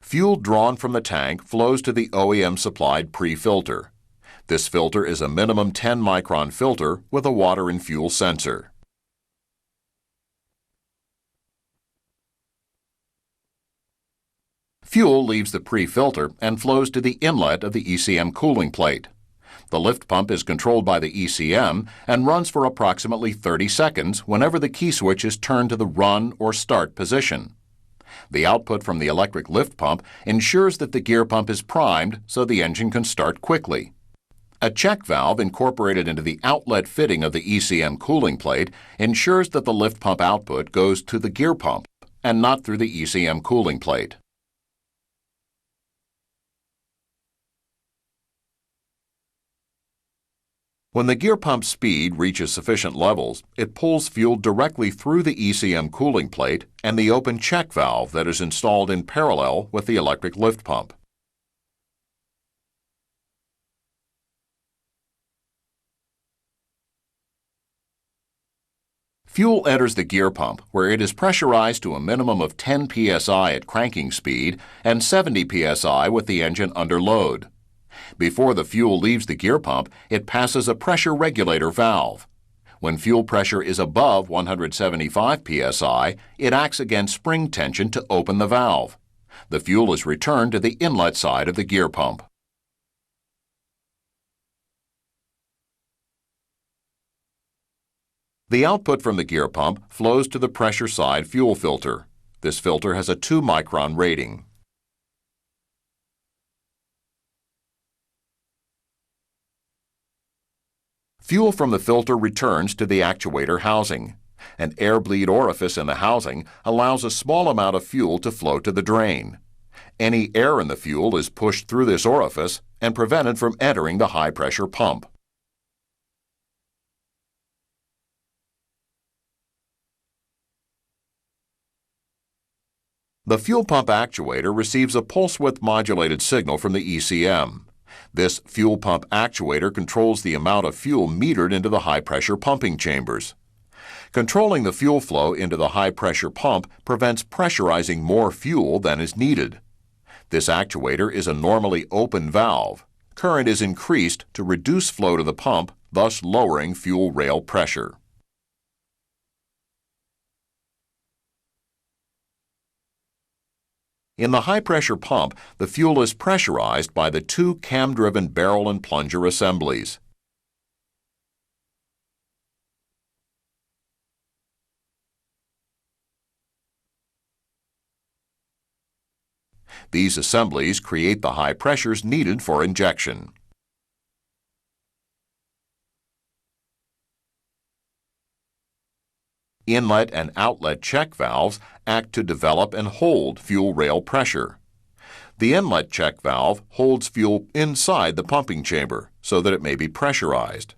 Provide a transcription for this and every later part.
Fuel drawn from the tank flows to the OEM-supplied pre-filter. This filter is a minimum 10-micron filter with a water and fuel sensor. Fuel leaves the pre-filter and flows to the inlet of the ECM cooling plate. The lift pump is controlled by the ECM and runs for approximately 30 seconds whenever the key switch is turned to the run or start position. The output from the electric lift pump ensures that the gear pump is primed so the engine can start quickly. A check valve incorporated into the outlet fitting of the ECM cooling plate ensures that the lift pump output goes to the gear pump and not through the ECM cooling plate. When the gear pump speed reaches sufficient levels, it pulls fuel directly through the ECM cooling plate and the open check valve that is installed in parallel with the electric lift pump. Fuel enters the gear pump, where it is pressurized to a minimum of 10 psi at cranking speed and 70 psi with the engine under load. Before the fuel leaves the gear pump, it passes a pressure regulator valve. When fuel pressure is above 175 psi, it acts against spring tension to open the valve. The fuel is returned to the inlet side of the gear pump. The output from the gear pump flows to the pressure side fuel filter. This filter has a 2-micron rating. Fuel from the filter returns to the actuator housing. An air bleed orifice in the housing allows a small amount of fuel to flow to the drain. Any air in the fuel is pushed through this orifice and prevented from entering the high-pressure pump. The fuel pump actuator receives a pulse-width modulated signal from the ECM. This fuel pump actuator controls the amount of fuel metered into the high-pressure pumping chambers. Controlling the fuel flow into the high-pressure pump prevents pressurizing more fuel than is needed. This actuator is a normally open valve. Current is increased to reduce flow to the pump, thus lowering fuel rail pressure. In the high-pressure pump, the fuel is pressurized by the two cam-driven barrel and plunger assemblies. These assemblies create the high pressures needed for injection. Inlet and outlet check valves act to develop and hold fuel rail pressure. The inlet check valve holds fuel inside the pumping chamber so that it may be pressurized.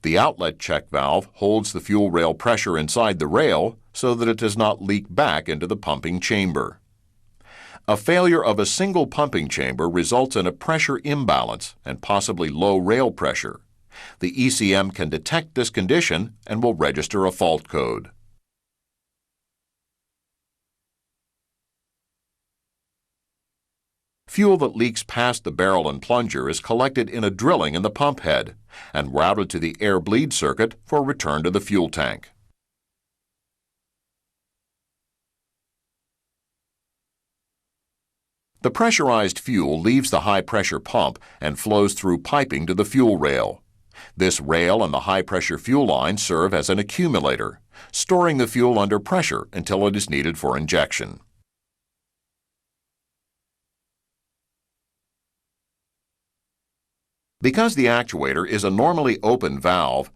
The outlet check valve holds the fuel rail pressure inside the rail so that it does not leak back into the pumping chamber. A failure of a single pumping chamber results in a pressure imbalance and possibly low rail pressure. The ECM can detect this condition and will register a fault code. Fuel that leaks past the barrel and plunger is collected in a drilling in the pump head and routed to the air bleed circuit for return to the fuel tank. The pressurized fuel leaves the high-pressure pump and flows through piping to the fuel rail. This rail and the high-pressure fuel line serve as an accumulator, storing the fuel under pressure until it is needed for injection. Because the actuator is a normally open valve,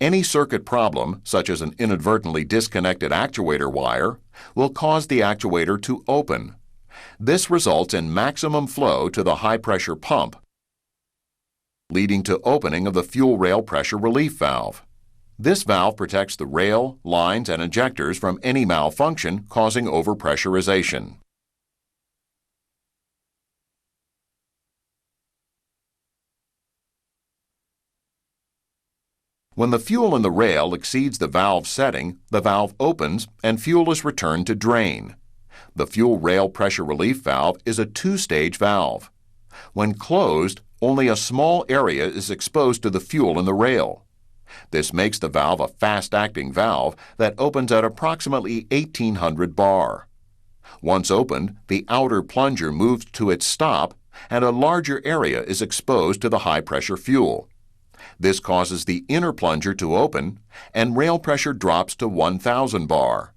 any circuit problem, such as an inadvertently disconnected actuator wire, will cause the actuator to open. This results in maximum flow to the high-pressure pump, leading to opening of the fuel rail pressure relief valve. This valve protects the rail, lines, and injectors from any malfunction causing overpressurization. When the fuel in the rail exceeds the valve setting, the valve opens and fuel is returned to drain. The fuel rail pressure relief valve is a two-stage valve. When closed, only a small area is exposed to the fuel in the rail. This makes the valve a fast-acting valve that opens at approximately 1800 bar. Once opened, the outer plunger moves to its stop and a larger area is exposed to the high-pressure fuel. This causes the inner plunger to open and rail pressure drops to 1000 bar.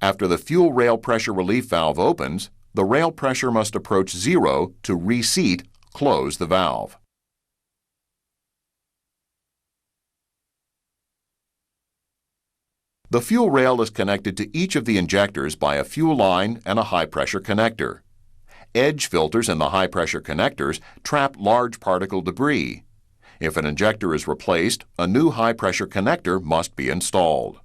After the fuel rail pressure relief valve opens, the rail pressure must approach zero to reseat, close the valve. The fuel rail is connected to each of the injectors by a fuel line and a high-pressure connector. Edge filters in the high-pressure connectors trap large particle debris. If an injector is replaced, a new high-pressure connector must be installed.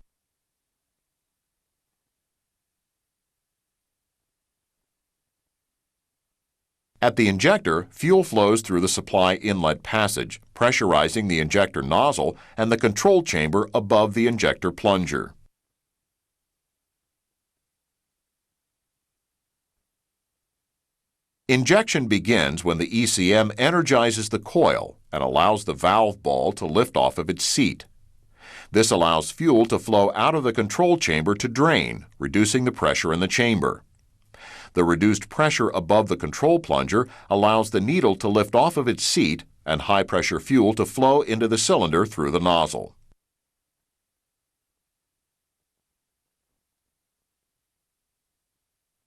At the injector, fuel flows through the supply inlet passage, pressurizing the injector nozzle and the control chamber above the injector plunger. Injection begins when the ECM energizes the coil and allows the valve ball to lift off of its seat. This allows fuel to flow out of the control chamber to drain, reducing the pressure in the chamber. The reduced pressure above the control plunger allows the needle to lift off of its seat and high-pressure fuel to flow into the cylinder through the nozzle.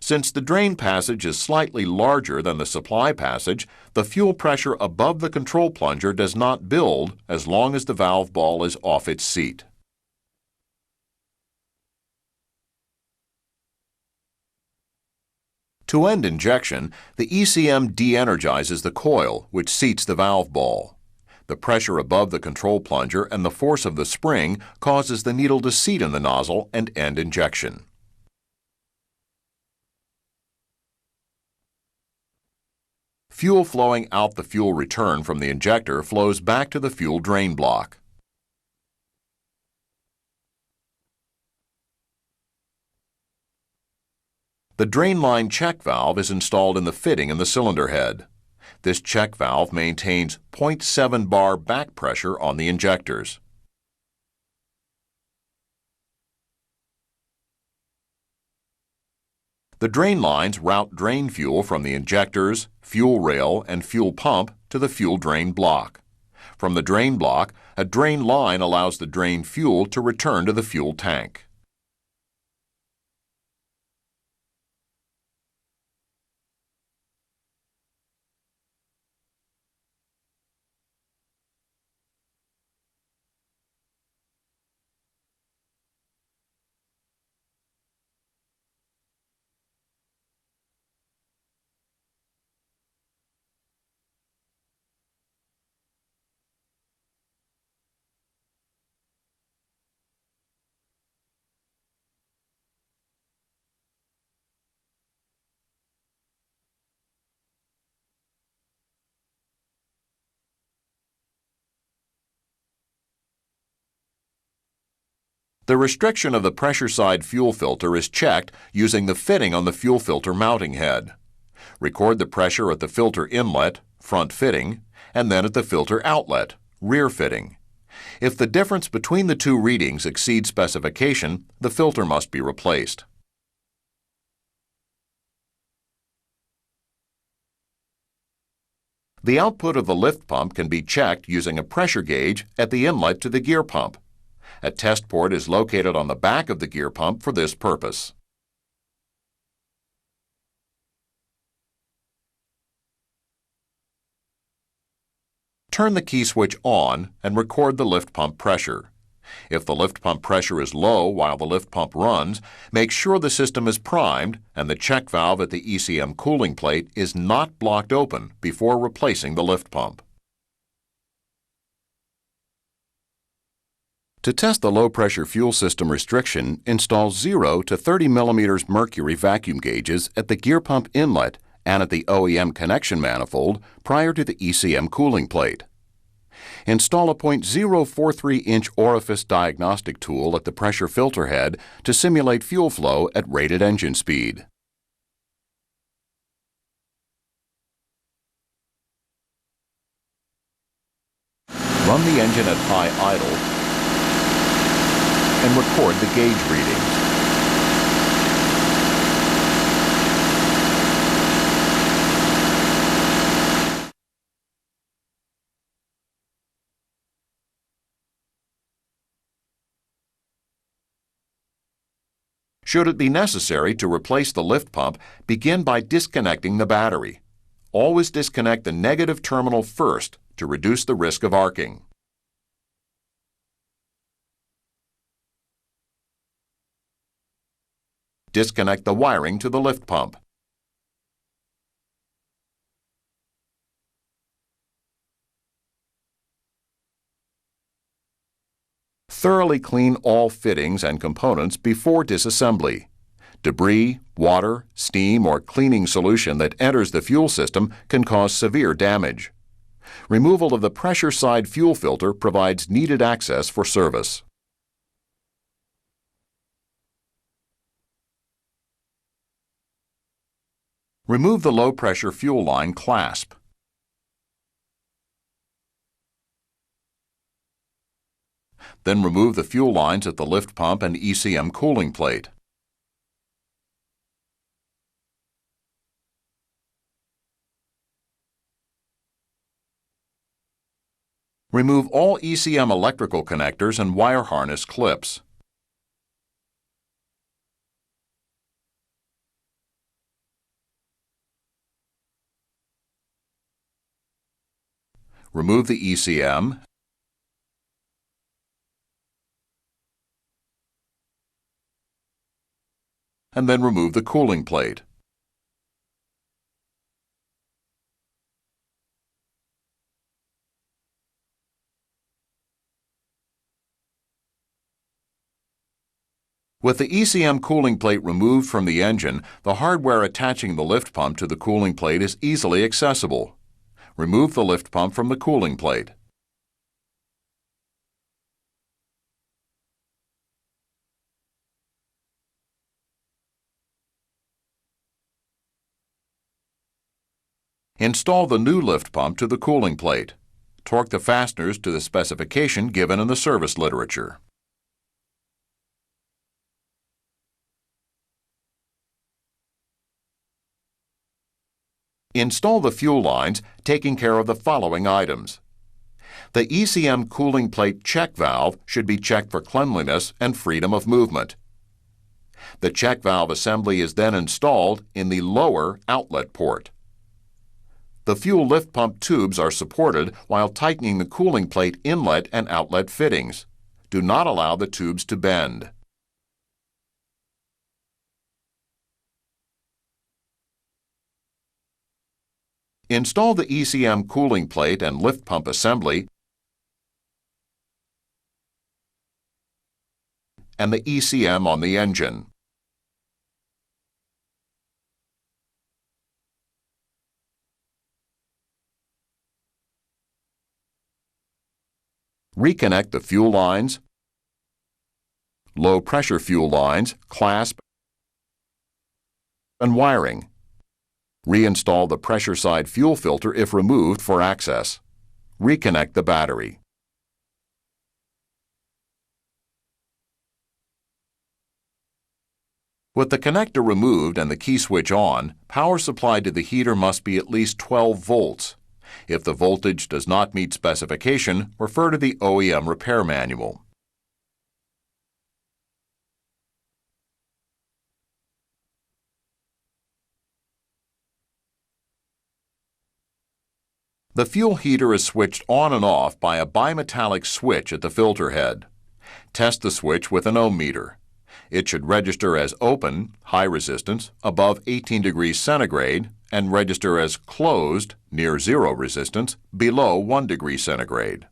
Since the drain passage is slightly larger than the supply passage, the fuel pressure above the control plunger does not build as long as the valve ball is off its seat. To end injection, the ECM de-energizes the coil, which seats the valve ball. The pressure above the control plunger and the force of the spring causes the needle to seat in the nozzle and end injection. Fuel flowing out the fuel return from the injector flows back to the fuel drain block. The drain line check valve is installed in the fitting in the cylinder head. This check valve maintains 0.7 bar back pressure on the injectors. The drain lines route drain fuel from the injectors, fuel rail, and fuel pump to the fuel drain block. From the drain block, a drain line allows the drain fuel to return to the fuel tank. The restriction of the pressure side fuel filter is checked using the fitting on the fuel filter mounting head. Record the pressure at the filter inlet, front fitting, and then at the filter outlet, rear fitting. If the difference between the two readings exceeds specification, the filter must be replaced. The output of the lift pump can be checked using a pressure gauge at the inlet to the gear pump. A test port is located on the back of the gear pump for this purpose. Turn the key switch on and record the lift pump pressure. If the lift pump pressure is low while the lift pump runs, make sure the system is primed and the check valve at the ECM cooling plate is not blocked open before replacing the lift pump. To test the low-pressure fuel system restriction, install 0 to 30 mm mercury vacuum gauges at the gear pump inlet and at the OEM connection manifold prior to the ECM cooling plate. Install a .043-inch orifice diagnostic tool at the pressure filter head to simulate fuel flow at rated engine speed. Run the engine at high idle and record the gauge readings. Should it be necessary to replace the lift pump, begin by disconnecting the battery. Always disconnect the negative terminal first to reduce the risk of arcing. Disconnect the wiring to the lift pump. Thoroughly clean all fittings and components before disassembly. Debris, water, steam, or cleaning solution that enters the fuel system can cause severe damage. Removal of the pressure side fuel filter provides needed access for service. Remove the low-pressure fuel line clasp. Then remove the fuel lines at the lift pump and ECM cooling plate. Remove all ECM electrical connectors and wire harness clips. Remove the ECM and then remove the cooling plate. With the ECM cooling plate removed from the engine, the hardware attaching the lift pump to the cooling plate is easily accessible. Remove the lift pump from the cooling plate. Install the new lift pump to the cooling plate. Torque the fasteners to the specification given in the service literature. Install the fuel lines, taking care of the following items. The ECM cooling plate check valve should be checked for cleanliness and freedom of movement. The check valve assembly is then installed in the lower outlet port. The fuel lift pump tubes are supported while tightening the cooling plate inlet and outlet fittings. Do not allow the tubes to bend. Install the ECM cooling plate and lift pump assembly and the ECM on the engine. Reconnect the fuel lines, low-pressure fuel lines, clasp, and wiring. Reinstall the pressure side fuel filter if removed for access. Reconnect the battery. With the connector removed and the key switch on, power supplied to the heater must be at least 12 volts. If the voltage does not meet specification, refer to the OEM repair manual. The fuel heater is switched on and off by a bimetallic switch at the filter head. Test the switch with an ohm meter. It should register as open, high resistance, above 18 degrees centigrade, and register as closed, near zero resistance, below 1 degree centigrade.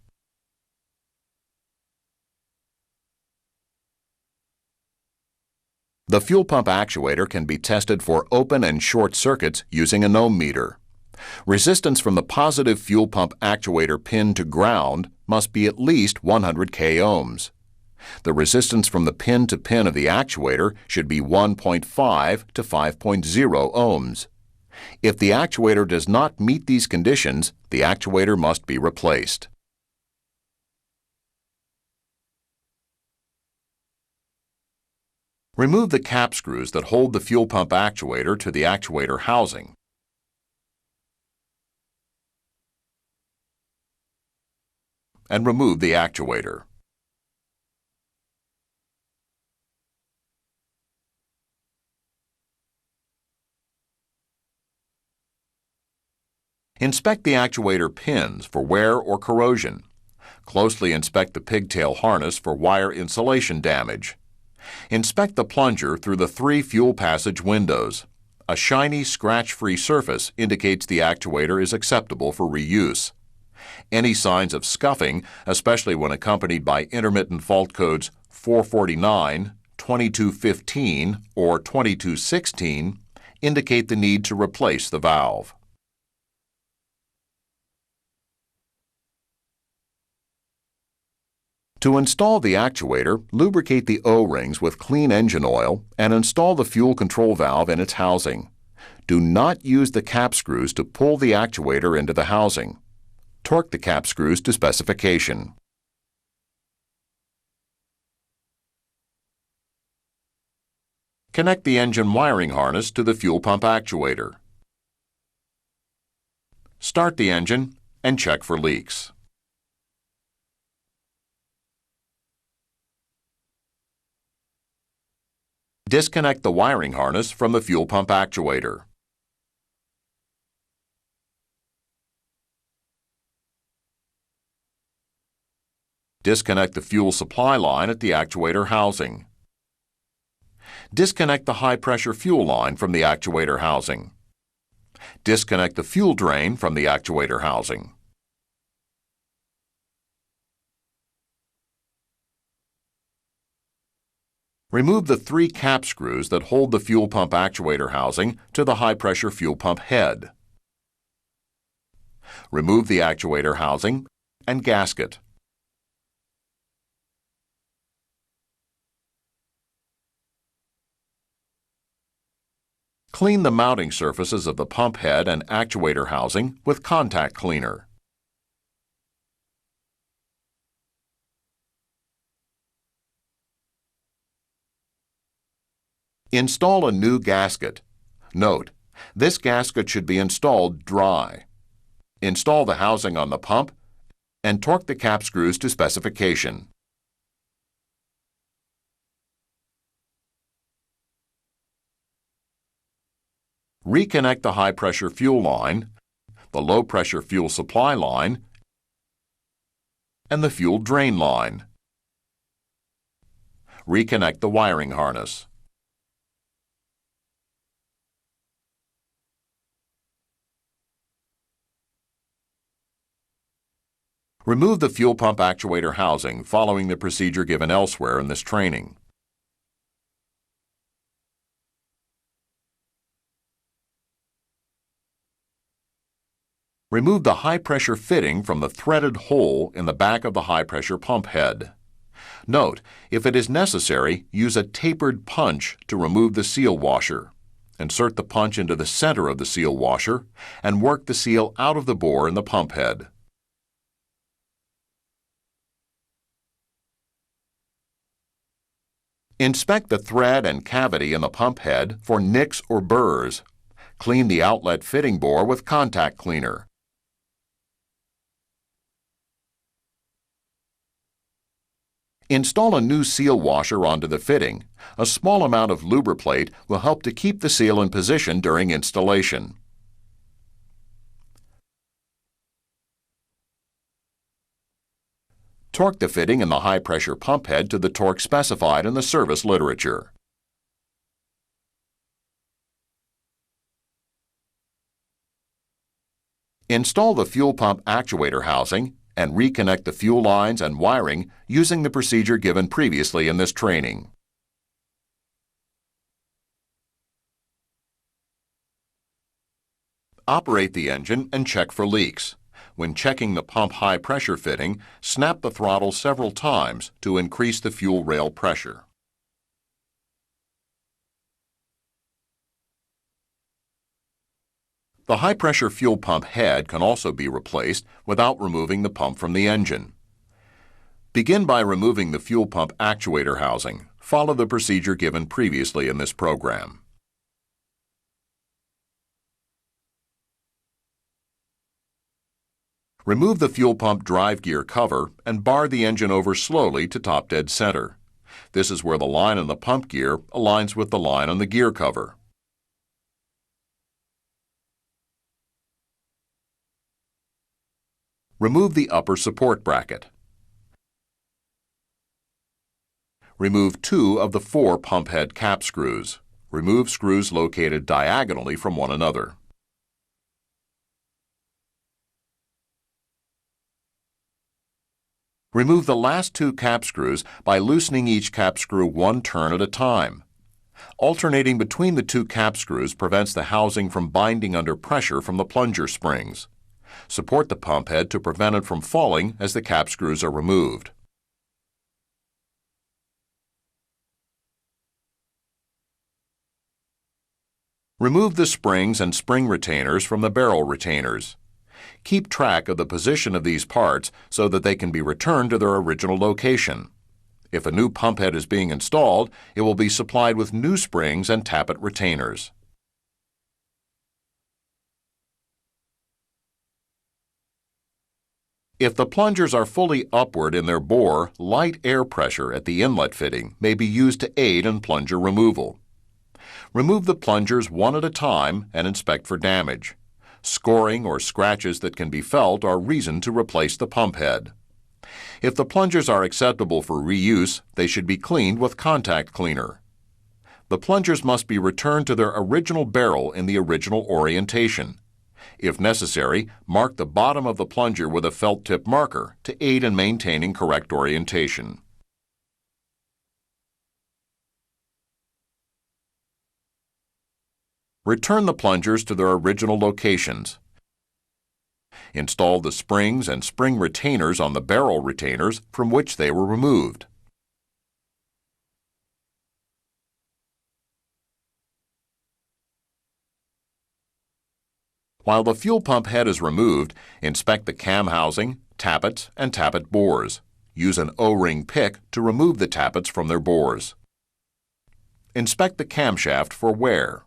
The fuel pump actuator can be tested for open and short circuits using an ohm meter. Resistance from the positive fuel pump actuator pin to ground must be at least 100 k ohms. The resistance from the pin to pin of the actuator should be 1.5 to 5.0 ohms. If the actuator does not meet these conditions, the actuator must be replaced. Remove the cap screws that hold the fuel pump actuator to the actuator housing. And remove the actuator. Inspect the actuator pins for wear or corrosion. Closely inspect the pigtail harness for wire insulation damage. Inspect the plunger through the 3 fuel passage windows. A shiny, scratch-free surface indicates the actuator is acceptable for reuse. Any signs of scuffing, especially when accompanied by intermittent fault codes 449, 2215, or 2216, indicate the need to replace the valve. To install the actuator, lubricate the O-rings with clean engine oil and install the fuel control valve in its housing. Do not use the cap screws to pull the actuator into the housing. Torque the cap screws to specification. Connect the engine wiring harness to the fuel pump actuator. Start the engine and check for leaks. Disconnect the wiring harness from the fuel pump actuator. Disconnect the fuel supply line at the actuator housing. Disconnect the high-pressure fuel line from the actuator housing. Disconnect the fuel drain from the actuator housing. Remove the 3 cap screws that hold the fuel pump actuator housing to the high-pressure fuel pump head. Remove the actuator housing and gasket. Clean the mounting surfaces of the pump head and actuator housing with contact cleaner. Install a new gasket. Note, this gasket should be installed dry. Install the housing on the pump and torque the cap screws to specification. Reconnect the high-pressure fuel line, the low-pressure fuel supply line, and the fuel drain line. Reconnect the wiring harness. Remove the fuel pump actuator housing following the procedure given elsewhere in this training. Remove the high-pressure fitting from the threaded hole in the back of the high-pressure pump head. Note, if it is necessary, use a tapered punch to remove the seal washer. Insert the punch into the center of the seal washer and work the seal out of the bore in the pump head. Inspect the thread and cavity in the pump head for nicks or burrs. Clean the outlet fitting bore with contact cleaner. Install a new seal washer onto the fitting. A small amount of lubriplate will help to keep the seal in position during installation. Torque the fitting in the high-pressure pump head to the torque specified in the service literature. Install the fuel pump actuator housing and reconnect the fuel lines and wiring using the procedure given previously in this training. Operate the engine and check for leaks. When checking the pump high-pressure fitting, snap the throttle several times to increase the fuel rail pressure. The high-pressure fuel pump head can also be replaced without removing the pump from the engine. Begin by removing the fuel pump actuator housing. Follow the procedure given previously in this program. Remove the fuel pump drive gear cover and bar the engine over slowly to top dead center. This is where the line on the pump gear aligns with the line on the gear cover. Remove the upper support bracket. Remove 2 of the 4 pump head cap screws. Remove screws located diagonally from one another. Remove the last 2 cap screws by loosening each cap screw 1 turn at a time. Alternating between the 2 cap screws prevents the housing from binding under pressure from the plunger springs. Support the pump head to prevent it from falling as the cap screws are removed. Remove the springs and spring retainers from the barrel retainers. Keep track of the position of these parts so that they can be returned to their original location. If a new pump head is being installed, it will be supplied with new springs and tappet retainers. If the plungers are fully upward in their bore, light air pressure at the inlet fitting may be used to aid in plunger removal. Remove the plungers one at a time and inspect for damage. Scoring or scratches that can be felt are reason to replace the pump head. If the plungers are acceptable for reuse, they should be cleaned with contact cleaner. The plungers must be returned to their original barrel in the original orientation. If necessary, mark the bottom of the plunger with a felt tip marker to aid in maintaining correct orientation. Return the plungers to their original locations. Install the springs and spring retainers on the barrel retainers from which they were removed. While the fuel pump head is removed, inspect the cam housing, tappets, and tappet bores. Use an O-ring pick to remove the tappets from their bores. Inspect the camshaft for wear.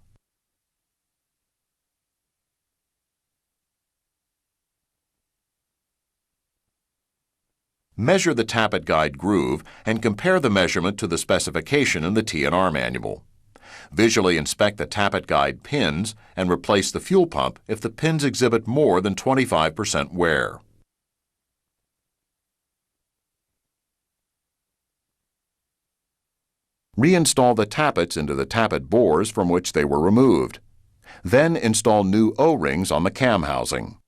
Measure the tappet guide groove and compare the measurement to the specification in the T&R manual. Visually inspect the tappet guide pins and replace the fuel pump if the pins exhibit more than 25% wear. Reinstall the tappets into the tappet bores from which they were removed. Then install new O-rings on the cam housing.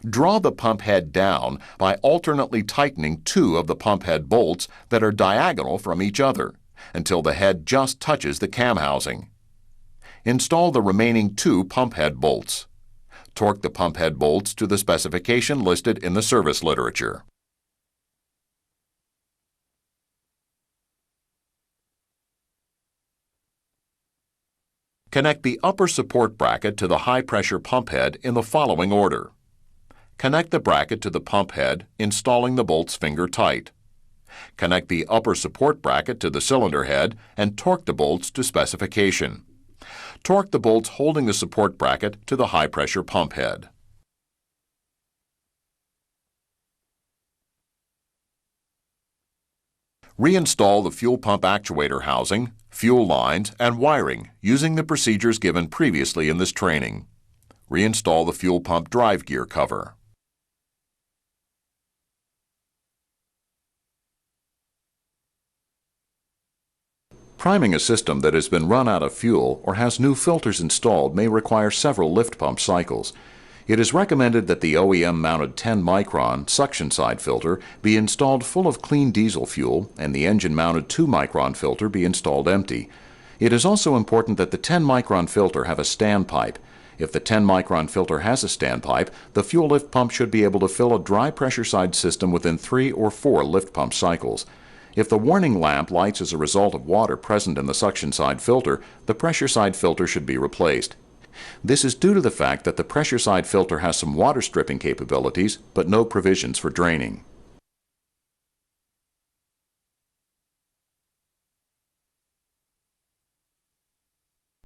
Draw the pump head down by alternately tightening 2 of the pump head bolts that are diagonal from each other until the head just touches the cam housing. Install the remaining 2 pump head bolts. Torque the pump head bolts to the specification listed in the service literature. Connect the upper support bracket to the high-pressure pump head in the following order. Connect the bracket to the pump head, installing the bolts finger tight. Connect the upper support bracket to the cylinder head and torque the bolts to specification. Torque the bolts holding the support bracket to the high-pressure pump head. Reinstall the fuel pump actuator housing, fuel lines, and wiring using the procedures given previously in this training. Reinstall the fuel pump drive gear cover. Priming a system that has been run out of fuel or has new filters installed may require several lift pump cycles. It is recommended that the OEM-mounted 10-micron suction side filter be installed full of clean diesel fuel and the engine-mounted 2-micron filter be installed empty. It is also important that the 10-micron filter have a standpipe. If the 10-micron filter has a standpipe, the fuel lift pump should be able to fill a dry pressure side system within 3 or 4 lift pump cycles. If the warning lamp lights as a result of water present in the suction side filter, the pressure side filter should be replaced. This is due to the fact that the pressure side filter has some water stripping capabilities, but no provisions for draining.